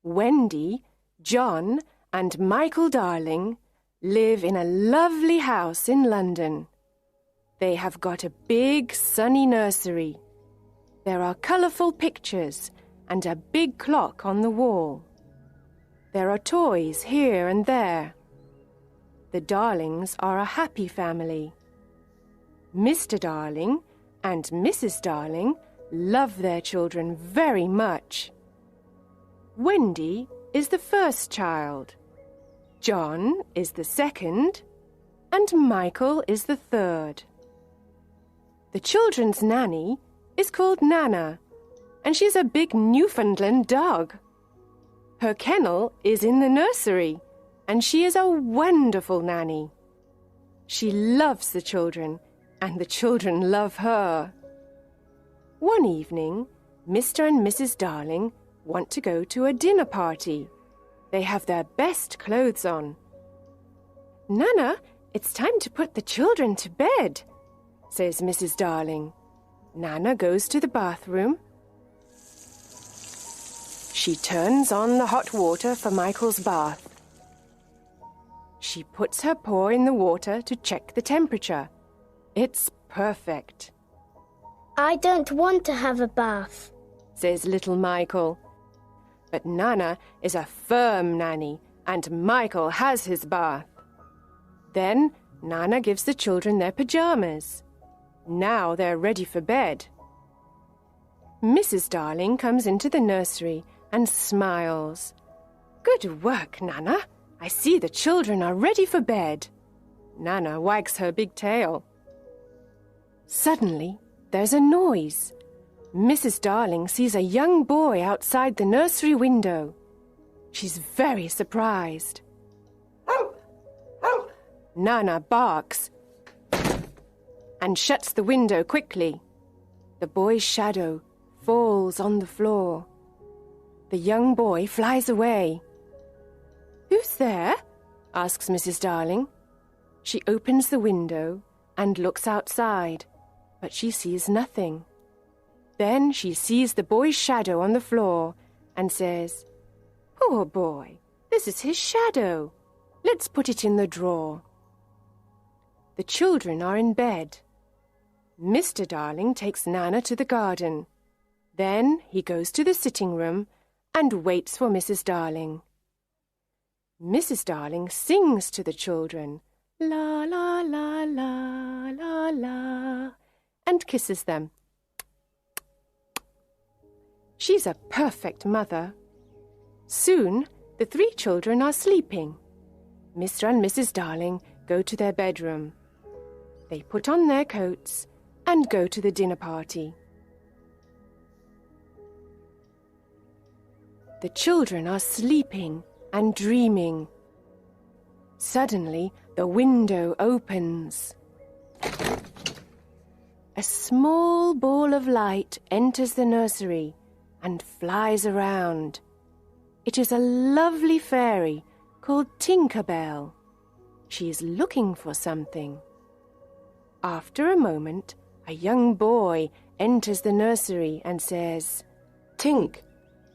Wendy, John, and Michael Darling live in a lovely house in London. They have got a big sunny nursery. There are colourful pictures and a big clock on the wall. There are toys here and there. The Darlings are a happy family. Mr. Darling and Mrs. Darling love their children very much. Wendy is the first child. John is the second, and Michael is the third. The children's nanny is called Nana, and she's a big Newfoundland dog. Her kennel is in the nursery, and she is a wonderful nanny. She loves the children, and the children love her. One evening, Mr. and Mrs. Darling want to go to a dinner party. They have their best clothes on. "Nana, it's time to put the children to bed," says Mrs. Darling. Nana goes to the bathroom. She turns on the hot water for Michael's bath. She puts her paw in the water to check the temperature. It's perfect. "I don't want to have a bath," says little Michael. But Nana is a firm nanny, and Michael has his bath. Then Nana gives the children their pyjamas. Now they're ready for bed. Mrs. Darling comes into the nursery and smiles. "Good work, Nana. I see the children are ready for bed." Nana wags her big tail. Suddenly, there's a noise. Mrs. Darling sees a young boy outside the nursery window. She's very surprised. Nana barks and shuts the window quickly. The boy's shadow falls on the floor. The young boy flies away. "Who's there?" asks Mrs. Darling. She opens the window and looks outside, but she sees nothing. Then she sees the boy's shadow on the floor and says, "Poor boy, this is his shadow. Let's put it in the drawer." The children are in bed. Mr. Darling takes Nana to the garden. Then he goes to the sitting room and waits for Mrs. Darling. Mrs. Darling sings to the children, "La, la, la, la, la, la," and kisses them. She's a perfect mother. Soon, the three children are sleeping. Mr. and Mrs. Darling go to their bedroom. They put on their coats and go to the dinner party. The children are sleeping and dreaming. Suddenly, the window opens. A small ball of light enters the nursery and flies around. It is a lovely fairy called Tinker Bell. She is looking for something. After a moment, a young boy enters the nursery and says, "Tink,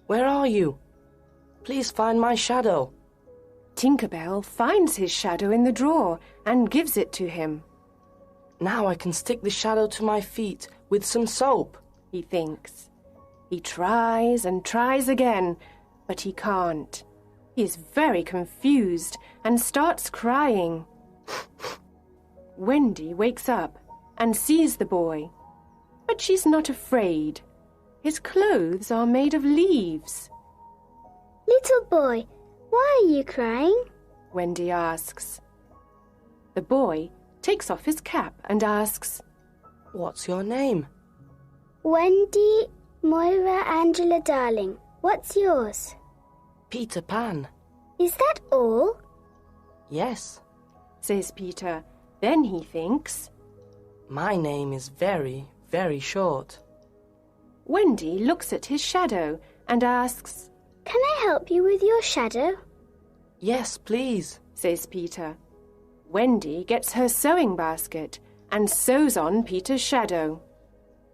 where are you? Please find my shadow." Tinker Bell finds his shadow in the drawer and gives it to him. "Now I can stick the shadow to my feet with some soap," he thinks. He tries and tries again, but he can't. He is very confused and starts crying. Wendy wakes up and sees the boy, but she's not afraid. His clothes are made of leaves. "Little boy, why are you crying?" Wendy asks. The boy takes off his cap and asks, "What's your name?" "Wendy Moira Angela Darling. What's yours?" "Peter Pan." "Is that all?" "Yes." says Peter. Then he thinks, "My name is very, very short." Wendy looks at his shadow and asks, "Can I help you with your shadow?" "Yes, please," says Peter. Wendy gets her sewing basket and sews on Peter's shadow.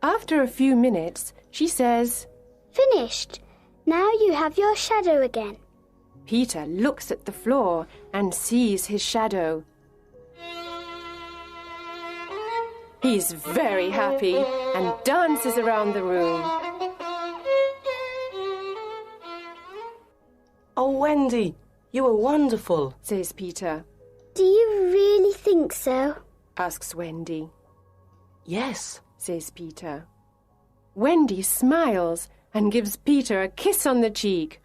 After a few minutes, she says, "Finished. Now you have your shadow again. Peter looks at the floor and sees his shadow. He's very happy and dances around the room. Oh, Wendy, you were wonderful, says Peter. Do you really think so? Asks Wendy. Yes, says Peter. Wendy smiles and gives Peter a kiss on the cheek.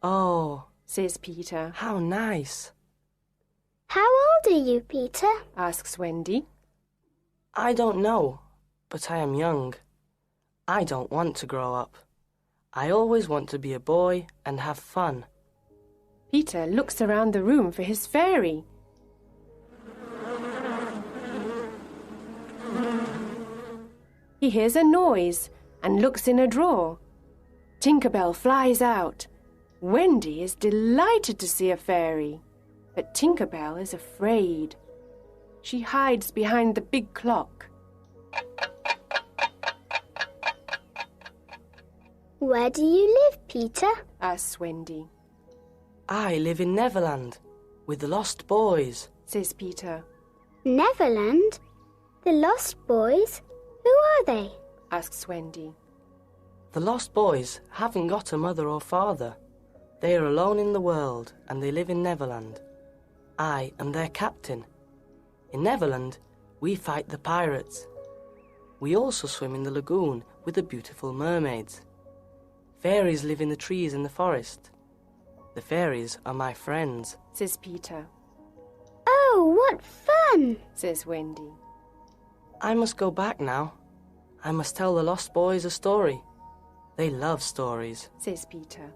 Oh, says Peter. how nice. How old are you, Peter? Asks Wendy. I don't know, but I am young. I don't want to grow up. I always want to be a boy and have fun. Peter looks around the room for his fairy. He hears a noise and looks in a drawer. Tinker Bell flies out. Wendy is delighted to see a fairy, but Tinker Bell is afraid. She hides behind the big clock. Where do you live, Peter? Asks Wendy. I live in Neverland with the lost boys, Says Peter. Neverland? The Lost Boys? Who are they? Asks Wendy. The lost boys haven't got a mother or father. They are alone in the world and they live in Neverland. I am their captain. In Neverland, we fight the pirates. We also swim in the lagoon with the beautiful mermaids. Fairies live in the trees in the forest. The fairies are my friends, Says Peter. Oh, what fun! Says Wendy. I must go back now. I must tell the lost boys a story. They love stories. Says Peter.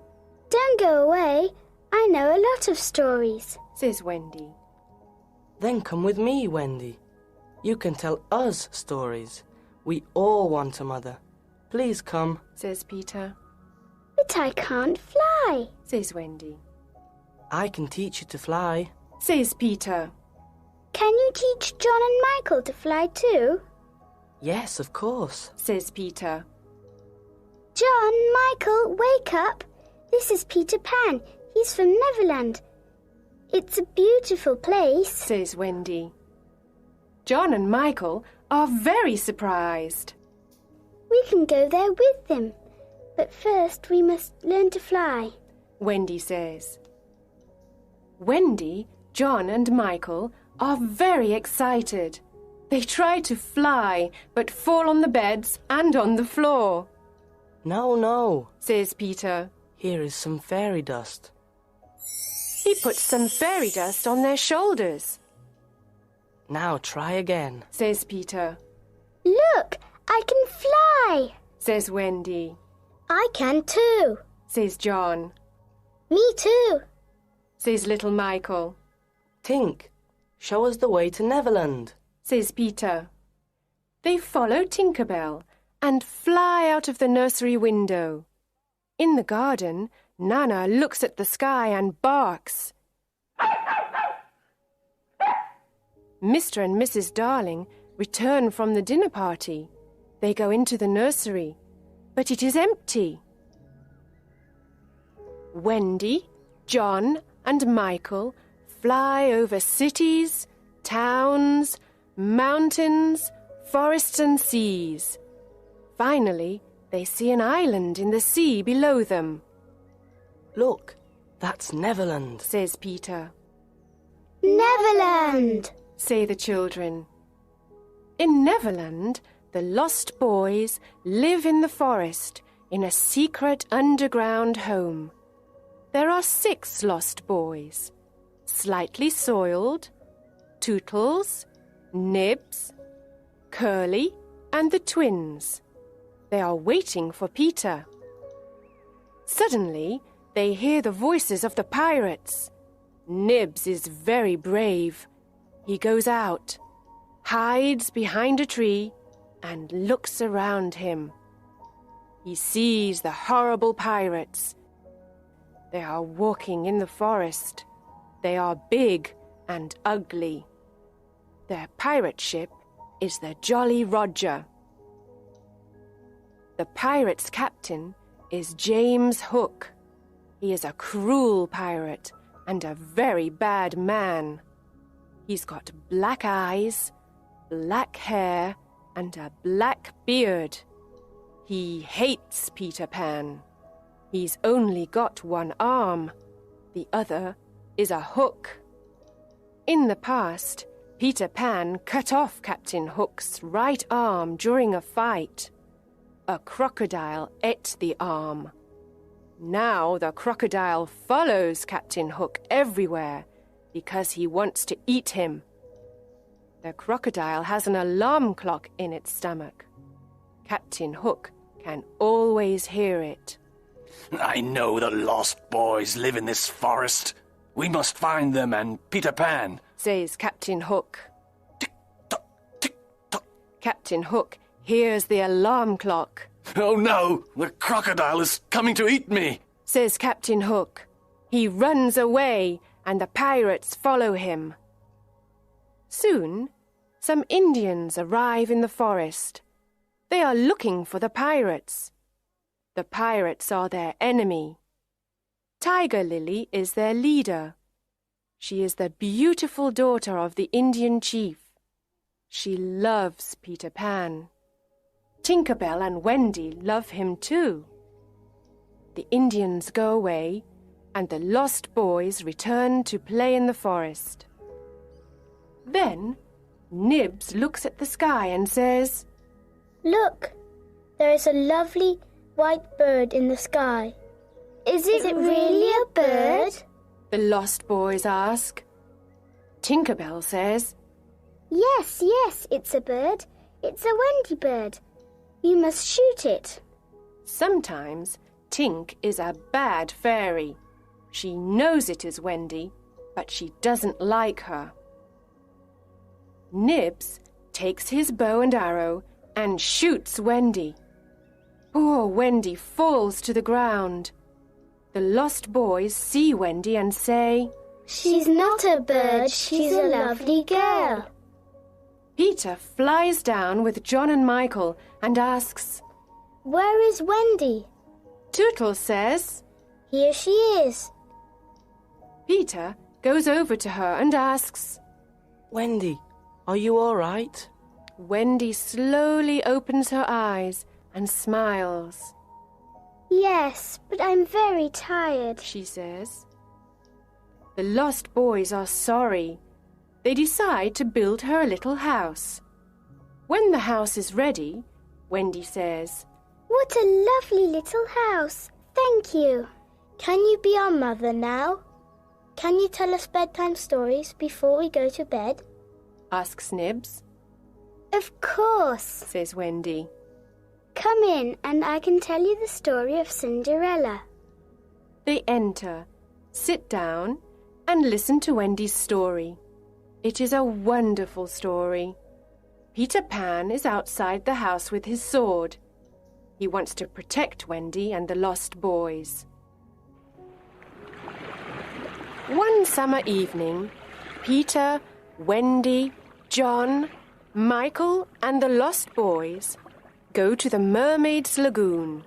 Don't go away. I know a lot of stories. Says Wendy. Then come with me, Wendy. You can tell us stories. We all want a mother. Please come. Says Peter. But I can't fly. Says Wendy. I can teach you to fly. Says Peter. Can you teach John and Michael to fly too? Yes, of course. Says Peter. John, Michael, wake up. This is Peter Pan. He's from Neverland. It's a beautiful place. Says Wendy. John and Michael are very surprised. We can go there with them. But first we must learn to fly. Wendy says. Wendy, John and Michael are very excited. They try to fly, but fall on the beds and on the floor. No, no, Says Peter. here is some fairy dust. He puts some fairy dust on their shoulders. Now try again. Says Peter. Look, I can fly. Says Wendy. I can too. Says John. Me too. Says little Michael. Tink, show us the way to Neverland. Says Peter. They follow Tinker Bell and fly out of the nursery window. In the garden, Nana looks at the sky and barks. Mr. and Mrs. Darling return from the dinner party. They go into the nursery, but it is empty. Wendy, John, and Michael fly over cities, towns, mountains, forests and seas. Finally, they see an island in the sea below them. Look, that's Neverland. Says Peter. Neverland. Say the children. In Neverland, the lost boys live in the forest in a secret underground home. There are 6 lost boys. Slightly Soiled, Tootles, Nibs, Curly, and the twins. They are waiting for Peter. Suddenly, they hear the voices of the pirates. Nibs is very brave. He goes out, hides behind a tree, and looks around him. He sees the horrible pirates. They are walking in the forest. They are big and ugly. Their pirate ship is the Jolly Roger. The pirates' captain is James Hook. He is a cruel pirate and a very bad man. He's got black eyes, black hair, and a black beard. He hates Peter Pan. He's only got one arm. The other is a hook. In the past, Peter Pan cut off Captain Hook's right arm during a fight. A crocodile ate the arm. Now the crocodile follows Captain Hook everywhere because he wants to eat him. The crocodile has an alarm clock in its stomach. Captain Hook can always hear it. I know the lost boys live in this forest. We must find them and Peter Pan, says Captain Hook. Tick-tock, tick-tock. Captain Hook hears the alarm clock. Oh no, the crocodile is coming to eat me, says Captain Hook. He runs away and the pirates follow him. Soon, some Indians arrive in the forest. They are looking for the pirates. The pirates are their enemy. Tiger Lily is their leader. She is the beautiful daughter of the Indian chief. She loves Peter Pan. Tinker Bell and Wendy love him too. The Indians go away, and the lost boys return to play in the forest. Then Nibs looks at the sky and says, Look, there is a lovely white bird in the sky. Is it really a bird? The lost boys ask. Tinker Bell says, Yes, it's a bird. It's a Wendy bird. You must shoot it. Sometimes Tink is a bad fairy. She knows it is Wendy, but she doesn't like her. Nibs takes his bow and arrow and shoots Wendy. Poor Wendy falls to the ground. The lost boys see Wendy and say, She's not a bird, she's a lovely girl. Peter flies down with John and Michael and asks, Where is Wendy? Tootles says, Here she is. Peter goes over to her and asks, Wendy, are you all right? Wendy slowly opens her eyes and smiles. Yes, but I'm very tired, she says. The lost boys are sorry. They decide to build her a little house. When the house is ready, Wendy says, What a lovely little house. Thank you. Can you be our mother now? Can you tell us bedtime stories before we go to bed? asks Nibs. Of course, says Wendy. Come in and I can tell you the story of Cinderella. They enter, sit down, and listen to Wendy's story. It is a wonderful story. Peter Pan is outside the house with his sword. He wants to protect Wendy and the lost boys. One summer evening, Peter, Wendy, John, Michael, and the lost boys go to the Mermaid's Lagoon.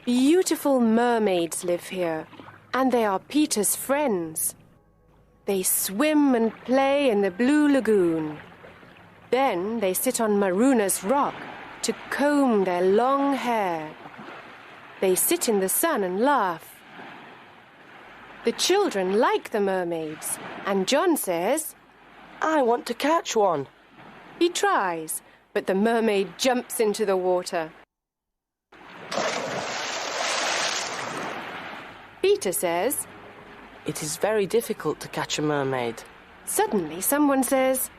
Beautiful mermaids live here, and they are Peter's friends. They swim and play in the blue lagoon. Then they sit on Maruna's rock to comb their long hair. They sit in the sun and laugh. The children like the mermaids, and John says, I want to catch one. He tries, but the mermaid jumps into the water. Peter says, It is very difficult to catch a mermaid. Suddenly someone says,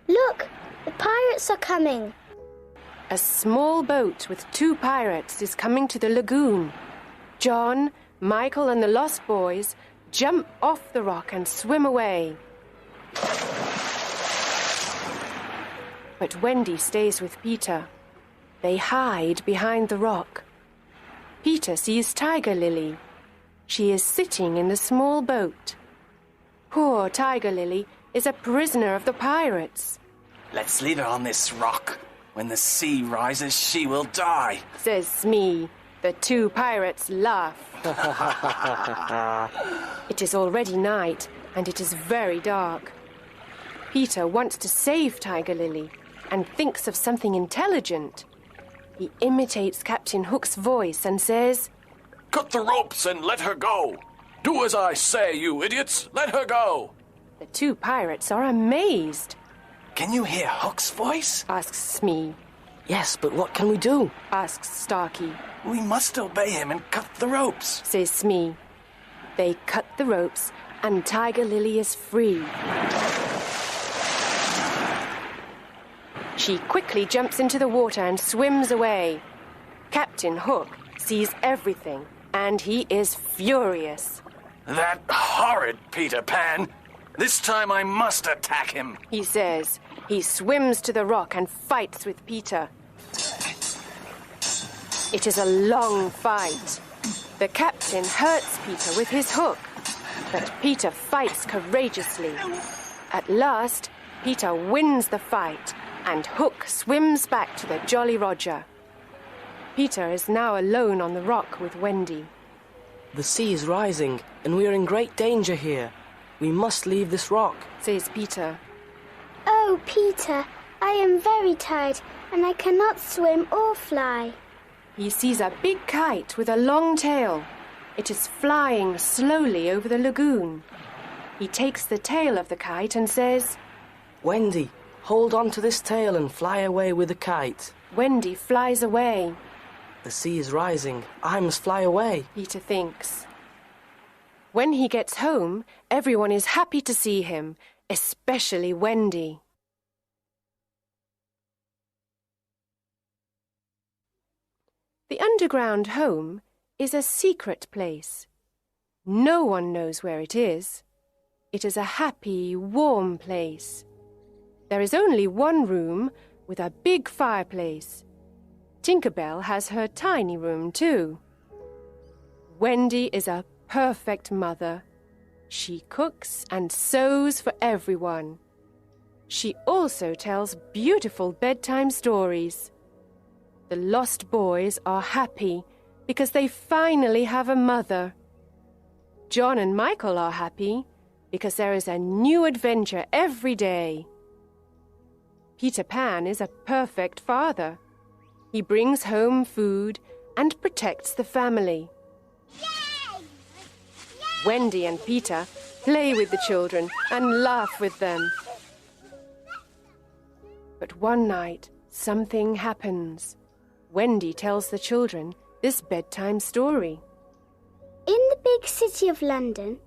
Look, the pirates are coming. A small boat with 2 pirates is coming to the lagoon. John, Michael, and the lost boys jump off the rock and swim away. But Wendy stays with Peter. They hide behind the rock. Peter sees Tiger Lily. She is sitting in the small boat. Poor Tiger Lily is a prisoner of the pirates, Let's leave her on this rock. When the sea rises, she will die, says Smee. The two pirates laugh. It is already night, and it is very dark. Peter wants to save Tiger Lily and thinks of something intelligent. He imitates Captain Hook's voice and says, Cut the ropes and let her go. Do as I say, you idiots. Let her go. The two pirates are amazed. Can you hear Hook's voice? Asks Smee. Yes, but what can we do? Asks Starkey. We must obey him and cut the ropes. Says Smee. They cut the ropes and Tiger Lily is free. She quickly jumps into the water and swims away. Captain Hook sees everything and he is furious. That horrid Peter Pan. This time I must attack him. He says. He swims to the rock and fights with Peter. It is a long fight. The captain hurts Peter with his hook, but Peter fights courageously. At last, Peter wins the fight, and Hook swims back to the Jolly Roger. Peter is now alone on the rock with Wendy. The sea is rising, and we are in great danger here. We must leave this rock, says Peter. Oh, Peter, I am very tired and I cannot swim or fly. He sees a big kite with a long tail. It is flying slowly over the lagoon. He takes the tail of the kite and says, Wendy, hold on to this tail and fly away with the kite. Wendy flies away. The sea is rising. I must fly away, Peter thinks. When he gets home, everyone is happy to see him, especially Wendy. The underground home is a secret place. No one knows where it is. It is a happy, warm place. There is only one room with a big fireplace. Tinker Bell has her tiny room too. Wendy is a perfect mother. She cooks and sews for everyone. She also tells beautiful bedtime stories. The lost boys are happy because they finally have a mother. John and Michael are happy because there is a new adventure every day. Peter Pan is a perfect father. He brings home food and protects the family. Yay! Wendy and Peter play with the children and laugh with them. But one night, something happens. Wendy tells the children this bedtime story. In the big city of London,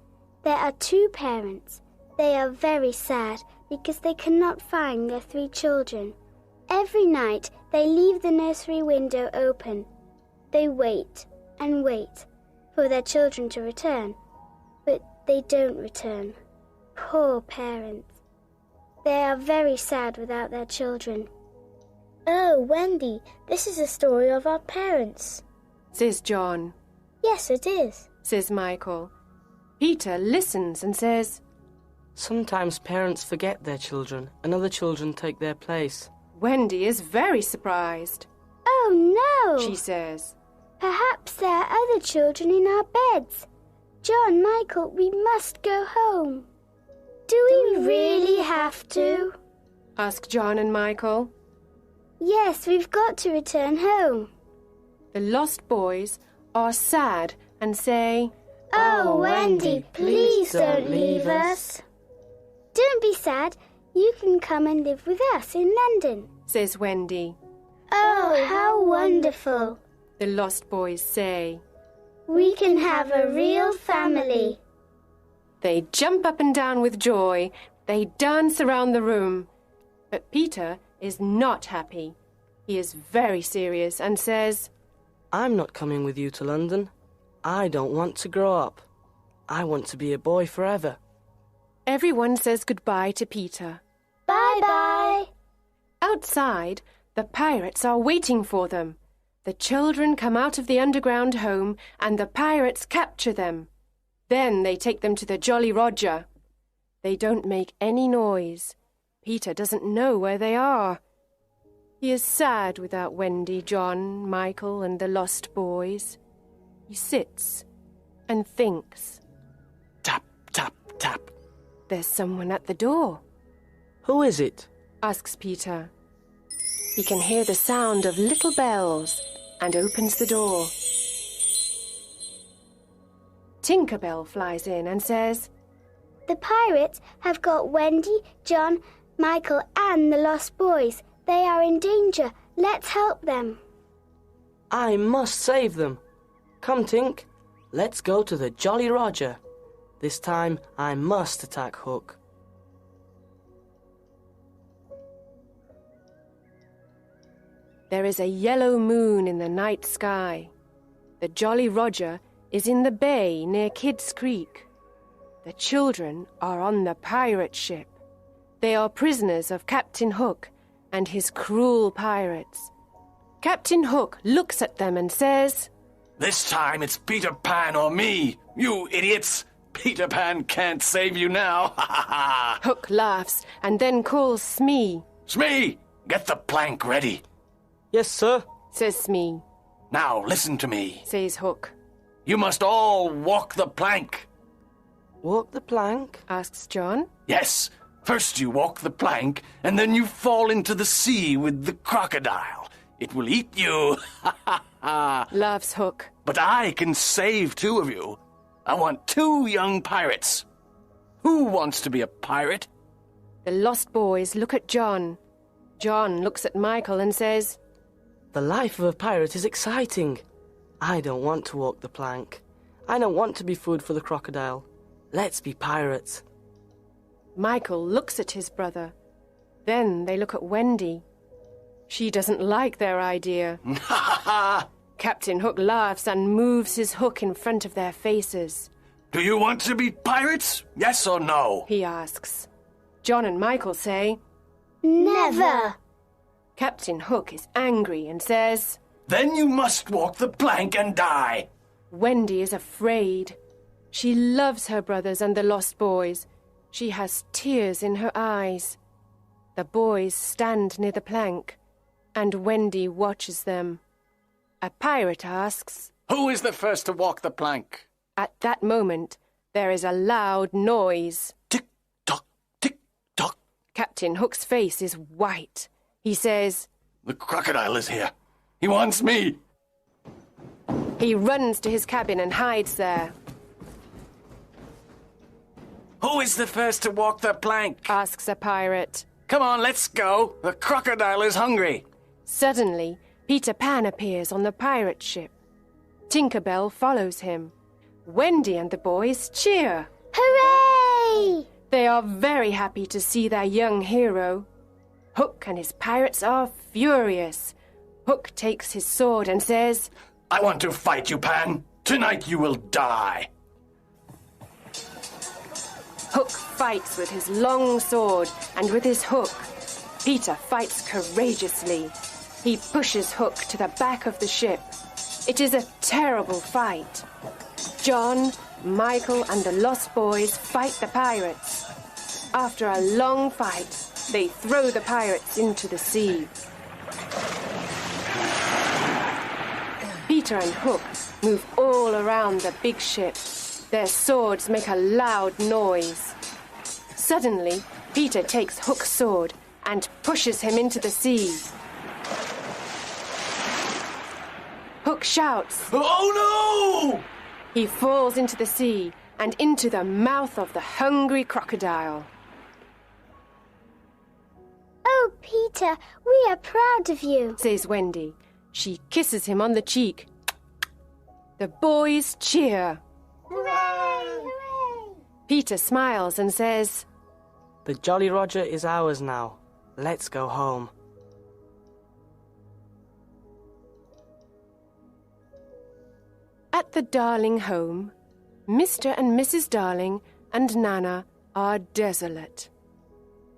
there are two parents. They are very sad because they cannot find their 3 children. Every night, they leave the nursery window open. They wait and wait for their children to return, but they don't return. Poor parents. They are very sad without their children. Oh, Wendy, this is a story of our parents, says John. Yes, it is, says Michael. Peter listens and says, Sometimes parents forget their children and other children take their place. Wendy is very surprised. Oh, no, she says. Perhaps there are other children in our beds. John, Michael, we must go home. Do we really have to? Ask John and Michael. Yes, we've got to return home. The lost boys are sad and say, Oh, Wendy, please don't leave us. Don't be sad. You can come and live with us in London, says Wendy. Oh, how wonderful, the lost boys say. We can have a real family. They jump up and down with joy. They dance around the room. But Peter is not happy. He is very serious and says, I'm not coming with you to London. I don't want to grow up. I want to be a boy forever. Everyone says goodbye to Peter. Bye-bye. Outside, the pirates are waiting for them. The children come out of the underground home and the pirates capture them. Then they take them to the Jolly Roger. They don't make any noise. Peter doesn't know where they are. He is sad without Wendy, John, Michael, and the lost boys. He sits and thinks. Tap, tap, tap. There's someone at the door, Who is it? asks Peter. He can hear the sound of little bells and opens the door. Tinker Bell flies in and says, The pirates have got Wendy, John, Michael, and the lost boys. They are in danger. Let's help them. I must save them. Come, Tink. Let's go to the Jolly Roger. This time I must attack Hook. There is a yellow moon in the night sky. The Jolly Roger is in the bay near Kidd's Creek. The children are on the pirate ship. They are prisoners of Captain Hook and his cruel pirates. Captain Hook looks at them and says, This time it's Peter Pan or me, you idiots. Peter Pan can't save you now. Ha ha ha. Hook laughs and then calls Smee. Smee, get the plank ready. Yes, sir. Says Smee. Now listen to me. Says Hook. You must all walk the plank. Walk the plank? Asks John. Yes, first you walk the plank, and then you fall into the sea with the crocodile. It will eat you. Ha ha ha. Laughs Hook. But I can save 2 of you. I want 2 young pirates. Who wants to be a pirate? The lost boys look at John. John looks at Michael and says, The life of a pirate is exciting. I don't want to walk the plank. I don't want to be food for the crocodile. Let's be pirates. Michael looks at his brother. Then they look at Wendy. She doesn't like their idea. Ha ha ha. Captain Hook laughs and moves his hook in front of their faces. Do you want to be pirates? Yes or no? He asks. John and Michael say, Never. Captain Hook is angry and says, Then you must walk the plank and die. Wendy is afraid. She loves her brothers and the lost boys. She has tears in her eyes. The boys stand near the plank, and Wendy watches them. A pirate asks, Who is the first to walk the plank? At that moment, there is a loud noise. Tick tock, tick tock. Captain Hook's face is white. He says, The crocodile is here. He wants me. he runs to his cabin and hides there. Who is the first to walk the plank? Asks a pirate. Come on, let's go. The crocodile is hungry. Suddenly, Peter Pan appears on the pirate ship. Tinker Bell follows him. Wendy and the boys cheer. Hooray! They are very happy to see their young hero. Hook and his pirates are furious. Hook takes his sword and says, I want to fight you, Pan. Tonight you will die. Hook fights with his long sword and with his hook. Peter fights courageously. He pushes Hook to the back of the ship. It is a terrible fight. John, Michael, and the lost boys fight the pirates. After a long fight, they throw the pirates into the sea. Peter and Hook move all around the big ship. Their swords make a loud noise. Suddenly, Peter takes Hook's sword and pushes him into the sea. Hook shouts. Oh no! He falls into the sea and into the mouth of the hungry crocodile. Oh, Peter, we are proud of you. Says Wendy. She kisses him on the cheek. The boys cheer. Hooray! Hooray! Peter smiles and says, The Jolly Roger is ours now. Let's go home. At the Darling home, Mr. and Mrs. Darling and Nana are desolate.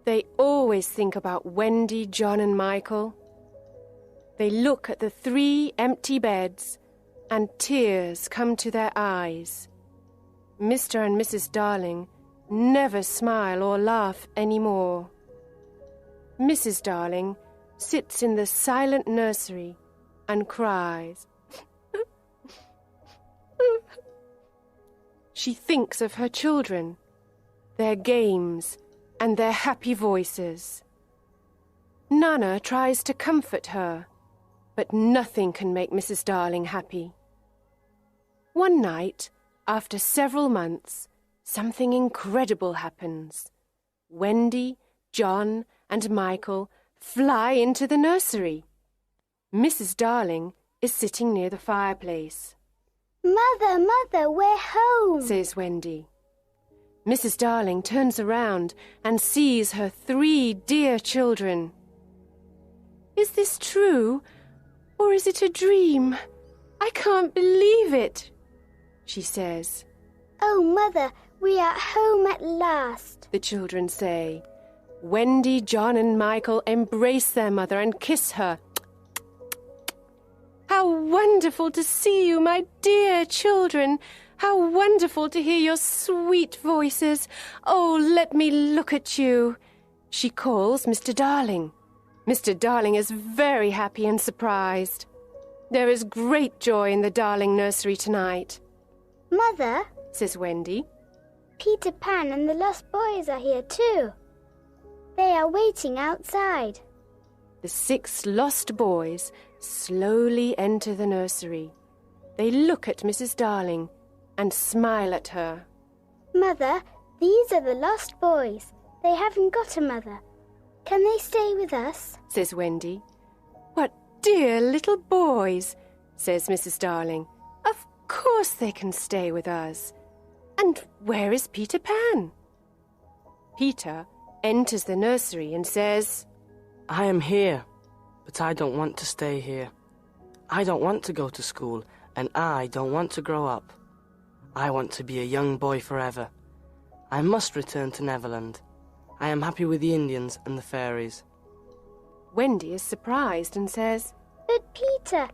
They always think about Wendy, John, and Michael. They look at the 3 empty beds, and tears come to their eyes. Mr. and Mrs. Darling never smile or laugh anymore. Mrs. Darling sits in the silent nursery and cries. She thinks of her children, their games, and their happy voices. Nana tries to comfort her, but nothing can make Mrs. Darling happy. One night, after several months, something incredible happens. Wendy, John, and Michael fly into the nursery. Mrs. Darling is sitting near the fireplace. Mother, Mother, we're home, says Wendy. Mrs. Darling turns around and sees her 3 dear children. Is this true, or is it a dream? I can't believe it, she says. Oh, Mother, we are home at last, the children say. Wendy, John, and Michael embrace their mother and kiss her. How wonderful to see you, my dear children! How wonderful to hear your sweet voices! Oh, let me look at you! She calls Mr. Darling. Mr. Darling is very happy and surprised. There is great joy in the Darling nursery tonight. Mother, says Wendy, Peter Pan and the Lost Boys are here too. They are waiting outside. The 6 lost boys slowly enter the nursery. They look at Mrs. Darling and smile at her. Mother, these are the lost boys. They haven't got a mother. Can they stay with us? Says Wendy. What dear little boys, says Mrs. Darling. Of course they can stay with us. And where is Peter Pan? Peter enters the nursery and says, I am here, but I don't want to stay here. I don't want to go to school, and I don't want to grow up. I want to be a young boy forever. I must return to Neverland. I am happy with the Indians and the fairies. Wendy is surprised and says, But Peter,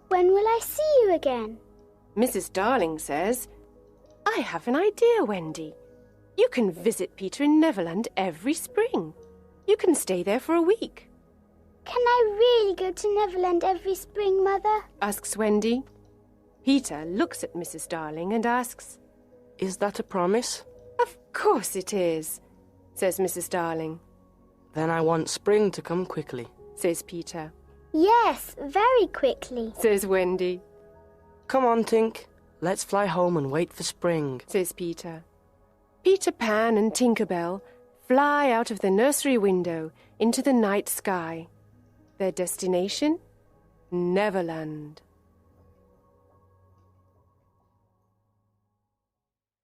when will I see you again? Mrs. Darling says, I have an idea, Wendy. You can visit Peter in Neverland every spring. You can stay there for a week. Can I really go to Neverland every spring, Mother? Asks Wendy. Peter looks at Mrs. Darling and asks, Is that a promise? Of course it is, says Mrs. Darling. Then I want spring to come quickly, says Peter. Yes, very quickly, says Wendy. Come on, Tink. Let's fly home and wait for spring, says Peter. Peter Pan and Tinker Bell fly out of the nursery window into the night sky. Their destination? Neverland.